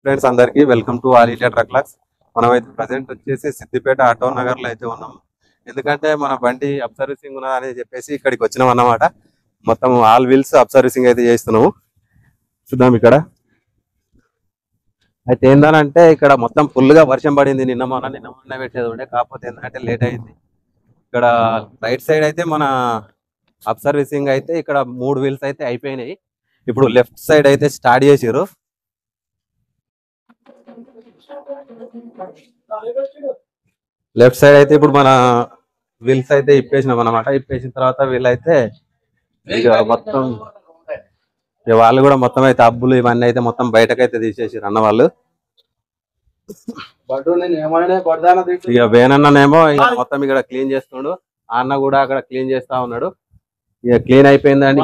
Friends అందరికి welcome to all India truck lakhs. మనమైతే present వచ్చేసి సిద్దిపేట ఆటో నగర్ లో అయితే ఉన్నాం. ఎందుకంటే మన బండి అప్ సర్వీసింగ్ ఉన్నదని చెప్పేసి ఇక్కడికి వచ్చినాం అన్నమాట. మొత్తం ఆల్ వీల్స్ అప్ సర్వీసింగ్ అయితే చేస్తున్నాము. చూద్దాం ఇక్కడ అయితే ఏందనంటే ఇక్కడ మొత్తం ఫుల్ గా వర్షం పడింది. నిన్న మొన్న పెట్టేది ఉండే, కాకపోతే ఏంటంటే లేట్ అయింది. ఇక్కడ రైట్ సైడ్ అయితే మన అప్ సర్వీసింగ్ అయితే ఇక్కడ 3 వీల్స్ అయితే అయిపోయినాయి. ఇప్పుడు లెఫ్ట్ సైడ్ అయితే స్టార్ట్ చేసిరు. లెఫ్ట్ సైడ్ అయితే ఇప్పుడు మన వీల్స్ అయితే ఇప్పేసినాం అనమాట. ఇప్పేసిన తర్వాత వీళ్ళైతే ఇక మొత్తం వాళ్ళు కూడా మొత్తం అయితే అబ్బులు ఇవన్నీ అయితే మొత్తం బయటకైతే తీసేసారు అన్న వాళ్ళు. ఇక వేనన్ననేమో ఇక మొత్తం ఇక్కడ క్లీన్ చేస్తున్నాడు. ఆ అన్న కూడా అక్కడ క్లీన్ చేస్తా ఉన్నాడు. ఇక క్లీన్ అయిపోయిందండి.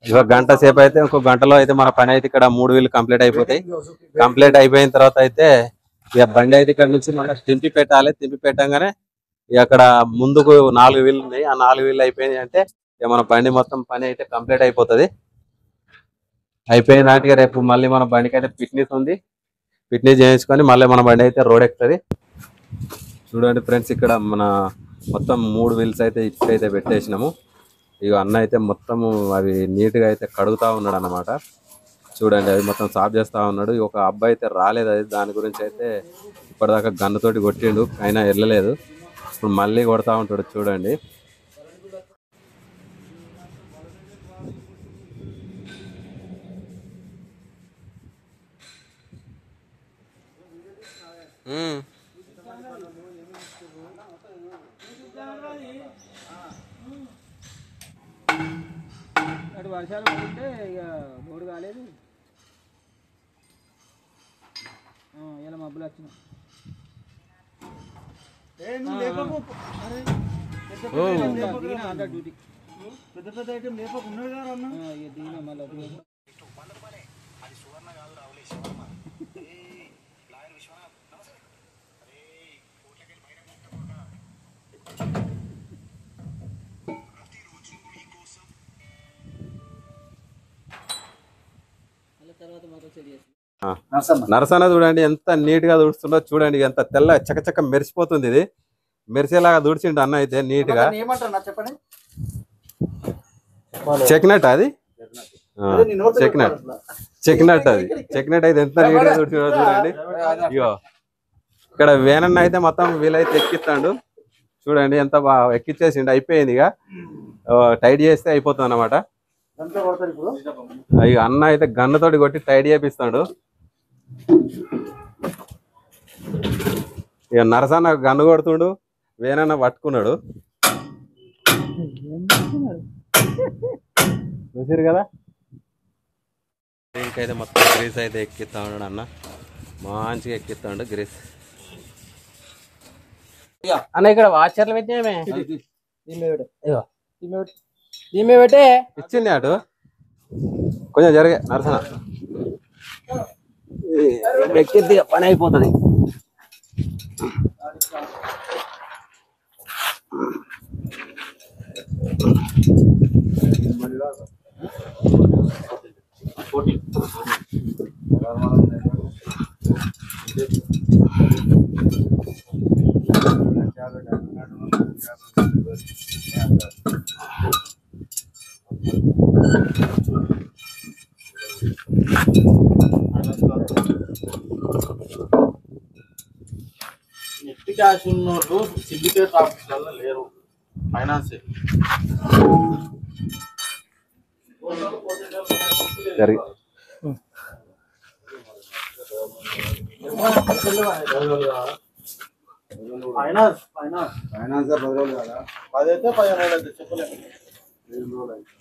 ఇంకొక గంట సేపు అయితే ఇంకొక గంటలో అయితే మన పని అయితే ఇక్కడ 3 వీళ్ళు కంప్లీట్ అయిపోతాయి. కంప్లీట్ అయిపోయిన తర్వాత అయితే ఇక బండి అయితే ఇక్కడ నుంచి మనం తింపి పెట్టాలి. తింపి పెట్టంగానే ఇక అక్కడ ముందుకు 4 వీళ్ళు ఉన్నాయి. ఆ 4 వీళ్ళు అయిపోయినాయి అంటే ఇక మన బండి మొత్తం పని అయితే కంప్లీట్ అయిపోతుంది. అయిపోయిన నాటిగా రేపు మళ్ళీ మన బండికి అయితే ఫిట్నెస్ ఉంది. ఫిట్నెస్ చేయించుకొని మళ్ళీ మన బండి అయితే రోడ్ ఎక్కుతుంది. చూడండి ఫ్రెండ్స్, ఇక్కడ మన మొత్తం 3 వీల్స్ అయితే ఇప్పుడైతే పెట్టేసినాము. ఇక అన్న అయితే మొత్తము అవి నీట్గా అయితే కడుగుతా ఉన్నాడు అన్నమాట. చూడండి అవి మొత్తం సాఫ్ చేస్తా ఉన్నాడు. ఒక అబ్బాయి అయితే రాలేదు, అది దాని గురించి అయితే ఇప్పటిదాకా గన్నుతోటి కొట్టిండు, అయినా వెళ్ళలేదు. ఇప్పుడు మళ్ళీ కొడతా ఉంటాడు. చూడండి అటు వర్షాలు పడితే ఇక బోర్డు కాలేదు. ఇలా మబ్బులు వచ్చినాయి. డ్యూటీ పెద్ద పెద్ద ఐటమ్ లేపకున్నాడు దీని మళ్ళీ నరసన్న చూడండి ఎంత నీట్ గా దుడుస్తుందో. చూడండి ఎంత తెల్ల చకచక మెరిసిపోతుంది. ఇది మెరిసేలాగా దుడిచిండు అన్న అయితే నీట్ గా. చెక్నట్ అది చెక్నట్ అది చెక్నట్ అయితే ఎంత నీట్ గా దుడిచిండో చూడండి. ఇగో ఇక్కడ వేనన్న అయితే మొత్తం వీలైతే ఎక్కిస్తాడు. చూడండి ఎంత బాగా ఎక్కిచ్చేసిండు. అయిపోయింది, ఇక టైట్ చేస్తే అయిపోతుంది అన్నమాట. ఇక అన్న అయితే గన్నుతోటి కొట్టి టైట్ చేపిస్తాడు. ఇక నరసన్న గన్ను కొడుతుండు, వేనన్న పట్టుకున్నాడు. చూసారు కదా, దీనికైతే మొత్తం గ్రీస్ అయితే ఎక్కిస్తా ఉన్నాడు అన్న. మంచిగా ఎక్కిస్తాడు గ్రీస్. అన్న ఇక్కడ వాచర్లు పెట్టినామే దీమే పెట్టే ఇచ్చింది అటు కొంచెం జరిగే నరసన ఎక్కిద్ది పని అయిపోతుంది. నెట్ క్యాష్ ఉన్నోళ్ళు సిండికేట్ ఆఫీసులలో లేరు, ఫైనాన్స్ ఫైనాన్స్ ఫైనాన్స్ 10 రోజులు కదా, 10 అయితే 15 రోజులు అయితే చెప్పలేము. 2 రోజులు అయితే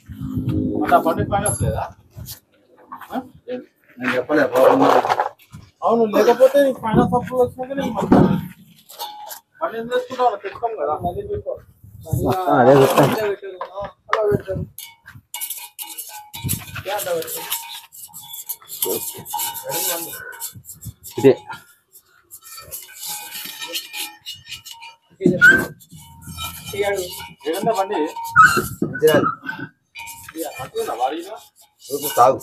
అంటే బండి ఫైనాన్స్ లేదా నేను చెప్పలే. అవును, లేకపోతే ఫైనాన్స్ అప్రూవల్ వచ్చినాక నేను బండి ఏం చేసుకుంటావు తెచ్చుకోం కదా. ఇదే బండి సాగు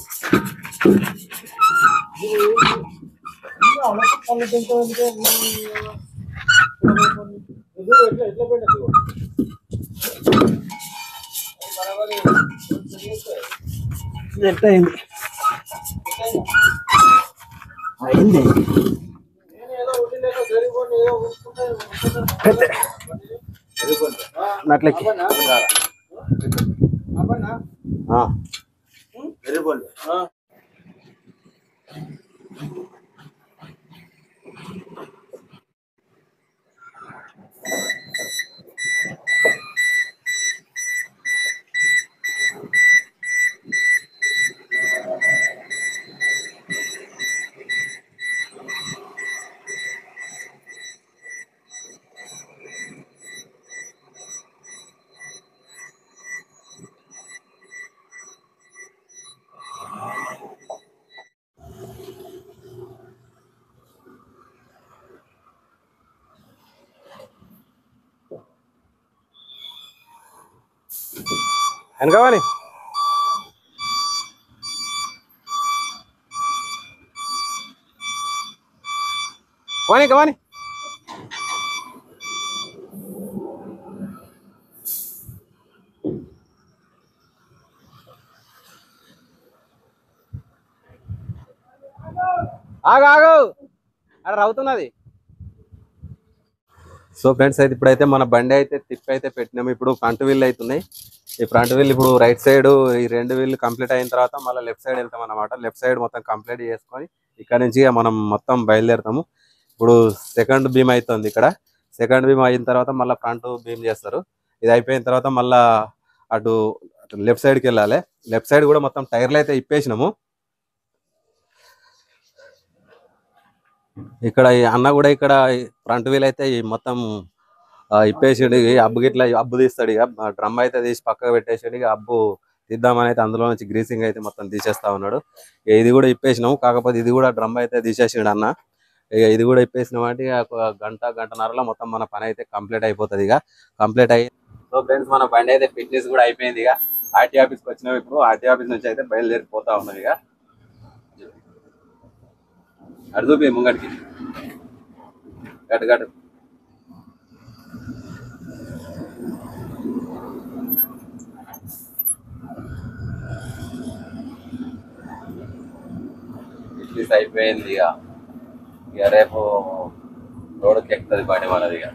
పనులు తింటావు ఎట్లా ఎట్లా పెట్టదు ఎట్లా అయింది అయింది నట్లకి వెనకవాని వాని కవాని ఆగు ఆగు అక్కడ రవుతున్నది. సో ఫ్రెండ్స్ అయితే ఇప్పుడైతే మన బండి అయితే తిప్పి అయితే పెట్టినాము. ఇప్పుడు ఫ్రంట్ వీల్ అవుతున్నాయి. ఈ ఫ్రంట్ వీల్ ఇప్పుడు రైట్ సైడ్ ఈ 2 వీల్ కంప్లీట్ అయిన తర్వాత మళ్ళీ లెఫ్ట్ సైడ్ వెళ్తాం అన్నమాట. లెఫ్ట్ సైడ్ మొత్తం కంప్లీట్ చేసుకొని ఇక్కడ నుంచి మనం మొత్తం బయలుదేరుతాము. ఇప్పుడు సెకండ్ బీమ్ అవుతుంది. ఇక్కడ సెకండ్ బీమ్ అయిన తర్వాత మళ్ళీ ఫ్రంట్ బీమ్ చేస్తారు. ఇది అయిపోయిన తర్వాత మళ్ళా అటు లెఫ్ట్ సైడ్కి వెళ్ళాలి. లెఫ్ట్ సైడ్ కూడా మొత్తం టైర్లు అయితే ఇప్పేసినాము. ఇక్కడ ఈ అన్న కూడా ఇక్కడ ఫ్రంట్ వీల్ అయితే మొత్తం ఇప్పేసాడు. అబ్బు గిట్లా అబ్బు తీస్తాడు. ఇక డ్రమ్ అయితే తీసి పక్కకు పెట్టేసాడు. ఇక అబ్బు తీద్దామని అయితే అందులో నుంచి గ్రీసింగ్ అయితే మొత్తం తీసేస్తా ఉన్నాడు. ఇది కూడా ఇప్పేసినాము. కాకపోతే ఇది కూడా డ్రమ్ అయితే తీసేసాడు అన్న. ఇక ఇది కూడా ఇప్పేసినాం అంటే ఒక గంటన్నరలో మొత్తం మన పని అయితే కంప్లీట్ అయిపోతుంది. ఇక కంప్లీట్ అయ్యి సో ఫ్రెండ్స్ మన బండి అయితే ఫిట్నెస్ కూడా అయిపోయింది. ఇక ఆర్టీ ఆఫీస్కి వచ్చినాం. ఇప్పుడు ఆర్టీ ఆఫీస్ నుంచి అయితే బయలుదేరిపోతా ఉన్నాం. ఇక అటు చూపి ముంగడికి గట్టు గట్టు ఫిట్నెస్ అయిపోయింది. ఇక రేపు రోడ్డుకి ఎక్కుతుంది బండి మనది. ఇక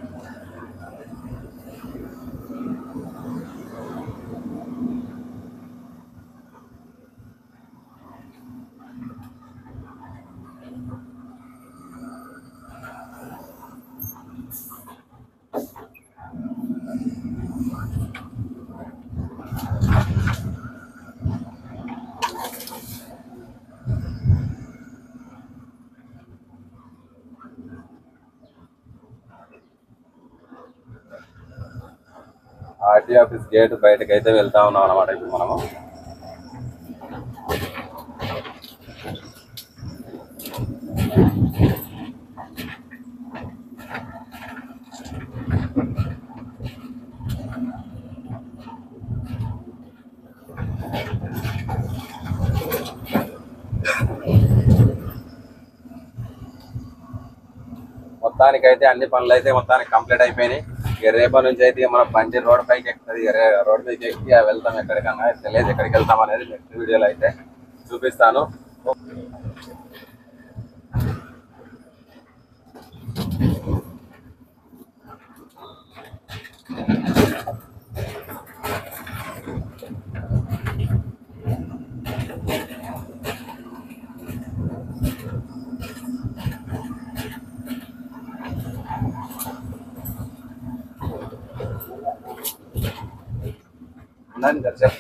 ఆర్టీ ఆఫీస్ గేట్ బయటకు అయితే వెళ్తా ఉన్నాం అన్నమాట. ఇప్పుడు మనము మొత్తానికైతే అన్ని పనులు అయితే మొత్తానికి కంప్లీట్ అయిపోయినాయి. ఇక రేపటి నుంచి అయితే మన బండి రోడ్ పైకి ఎక్కుతుంది. రోడ్ పైకి ఎక్కి వెళ్తాం ఎక్కడికన్నా. తెలియదు ఎక్కడికి వెళ్తాం అనేది నెక్స్ట్ వీడియోలో అయితే చూపిస్తాను. దర్శనం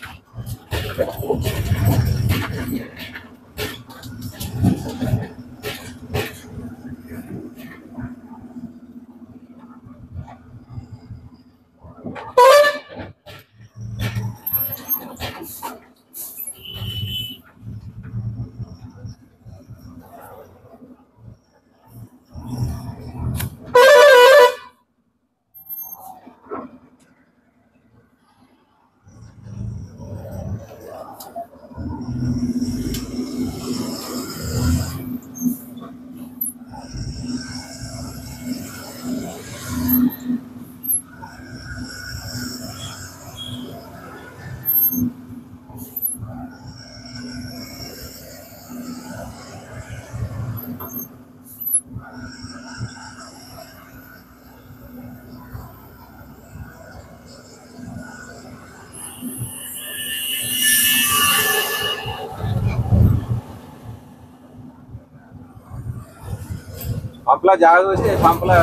పంపులో జాగ చూసి పంపులో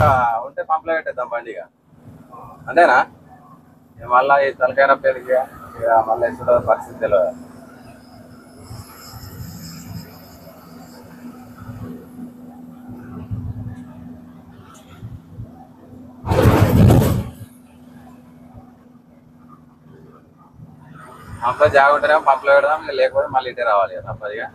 ఉంటే పంపులో పెట్టేద్దాం బండిగా అంతేనా మళ్ళా ఈ తలకైన పెరిగి మళ్ళీ ఎప్పుడో పరిస్థితి తెలియదు. పంపులో జాగ ఉంటేనేమో పంపులో పెడదాం లేకపోతే మళ్ళీ ఇటే రావాలి తప్పదిగా.